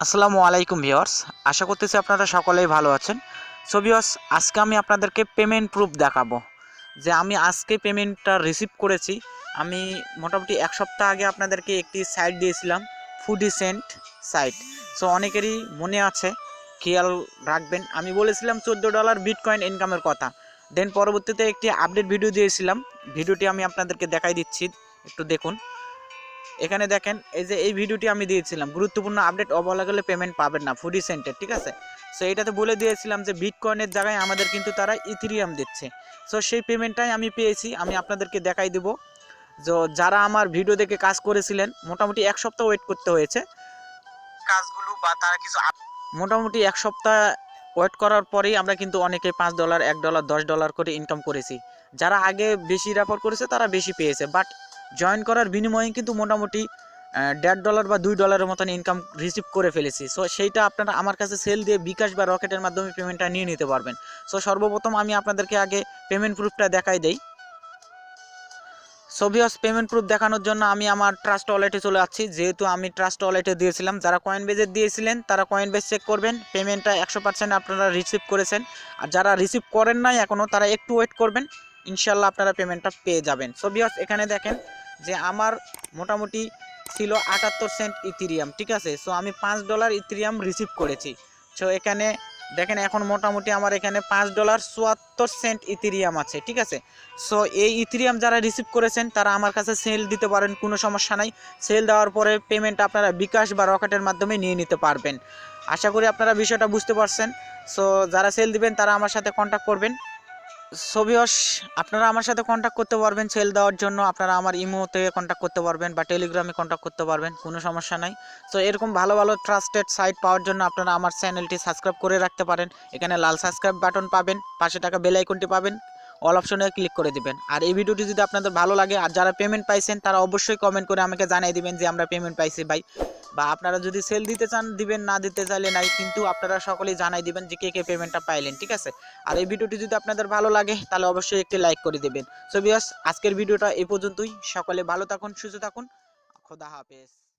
আসসালামু আলাইকুম ভিউয়ার্স, আশা করতেছি আপনারা সকলেই ভালো আছেন। সো ভিউয়ার্স, আজকে আমি আপনাদেরকে পেমেন্ট প্রুফ দেখাবো যে আমি আজকে পেমেন্টটা রিসিভ করেছি। আমি মোটামুটি এক সপ্তাহ আগে আপনাদেরকে একটি সাইট দিয়েছিলাম, ফুডিসেন্ট সাইট। সো অনেকেরই মনে আছে, খেয়াল রাখবেন, আমি বলেছিলাম $14 বিটকয়েন ইনকামের কথা। দেন পরবর্তীতে একটি আপডেট ভিডিও দিয়েছিলাম, ভিডিওটি আমি আপনাদেরকে দেখাই দিচ্ছি, একটু দেখুন। এখানে দেখেন, এই যে এই ভিডিওটি আমি দিয়েছিলাম, গুরুত্বপূর্ণ আপডেট অবলা গেলে পেমেন্ট পাবেন না ফুডিসেন্টের, ঠিক আছে। সো এইটাতে বলে দিয়েছিলাম যে বিটকয়েনের জায়গায় আমাদের কিন্তু তারা ইথেরিয়াম দিচ্ছে। সো সেই পেমেন্টটাই আমি পেয়েছি, আমি আপনাদেরকে দেখাই দেবো। যারা আমার ভিডিও দেখে কাজ করেছিলেন, মোটামুটি এক সপ্তাহ ওয়েট করতে হয়েছে কাজগুলো, বা তারা কিছু মোটামুটি এক সপ্তাহ ওয়েট করার পরেই আমরা কিন্তু অনেকে $5, $1, $10 করে ইনকাম করেছি। যারা আগে বেশি রেফার করেছে তারা বেশি পেয়েছে, বাট জয়েন করার বিনিময়ে কিন্তু মোটামুটি $1.5 বা $2 মতন ইনকাম রিসিভ করে ফেলেছি। সো সেইটা আপনারা আমার কাছে সেল দিয়ে বিকাশ বা রকেটের মাধ্যমে পেমেন্টটা নিয়ে নিতে পারবেন। সো সর্বপ্রথম আমি আপনাদেরকে আগে পেমেন্ট প্রুফটা দেখাই দেই। সো ভিউয়ার্স, পেমেন্ট প্রুফ দেখানোর জন্য আমি আমার ট্রাস্ট ওয়ালেটে চলে যাচ্ছি। যেহেতু আমি ট্রাস্ট ওয়ালেটে দিয়েছিলাম, যারা কয়েনবেজে দিয়েছিলেন তারা কয়েনবেজ চেক করবেন, পেমেন্টটা 100% আপনারা রিসিভ করেছেন। আর যারা রিসিভ করেন নাই এখনও, তারা একটু ওয়েট করবেন, ইনশাল্লাহ আপনারা পেমেন্টটা পেয়ে যাবেন। সো ভিউয়ার্স, এখানে দেখেন যে আমার মোটামুটি ছিল 78 সেন্ট ইথেরিয়াম, ঠিক আছে। সো আমি $5 ইথেরিয়াম রিসিভ করেছি। সো এখানে দেখেন, এখন মোটামুটি আমার এখানে $5.74 ইথেরিয়াম আছে, ঠিক আছে। সো এই ইথেরিয়াম যারা রিসিভ করেছেন তারা আমার কাছে সেল দিতে পারেন, কোনো সমস্যা নাই। সেল দেওয়ার পরে পেমেন্ট আপনারা বিকাশ বা রকেটের মাধ্যমে নিয়ে নিতে পারবেন। আশা করি আপনারা বিষয়টা বুঝতে পারছেন। সো যারা সেল দিবেন তারা আমার সাথে কন্ট্যাক্ট করবেন। সো ভিউয়ার্স, আপনারা আমার সাথে কন্ট্যাক্ট করতে পারবেন সেল দেওয়ার জন্য। আপনারা আমার ইমোতে কন্ট্যাক্ট করতে পারবেন বা টেলিগ্রামে কন্ট্যাক্ট করতে পারবেন, কোনো সমস্যা নাই। সো এরকম ভালো ভালো ট্রাস্টেড সাইট পাওয়ার জন্য আপনারা আমার চ্যানেলটি সাবস্ক্রাইব করে রাখতে পারেন। এখানে লাল সাবস্ক্রাইব বাটন পাবেন, পাশে টাকা বেল আইকনটি পাবেন, অল অপশনে ক্লিক করে দিবেন। আর এই ভিডিওটি যদি আপনাদের ভালো লাগে, আর যারা পেমেন্ট পাইছেন তারা অবশ্যই কমেন্ট করে আমাকে জানিয়ে দিবেন যে আমরা পেমেন্ট পাইছি ভাই। বা আপনারা যদি সেল দিতে চান দিবেন, না দিতে চাইলে নাই, কিন্তু আপনারা সকলেই জানাই দিবেন যে কে কে পেমেন্টটা পাইলেন, ঠিক আছে। আর এই ভিডিওটি যদি আপনাদের ভালো লাগে তাহলে অবশ্যই একটি লাইক করে দেবেন। সো ভিউয়ার্স, আজকের ভিডিওটা এই পর্যন্তই। সকলে ভালো থাকুন, সুস্থ থাকুন, খোদা হাফেজ।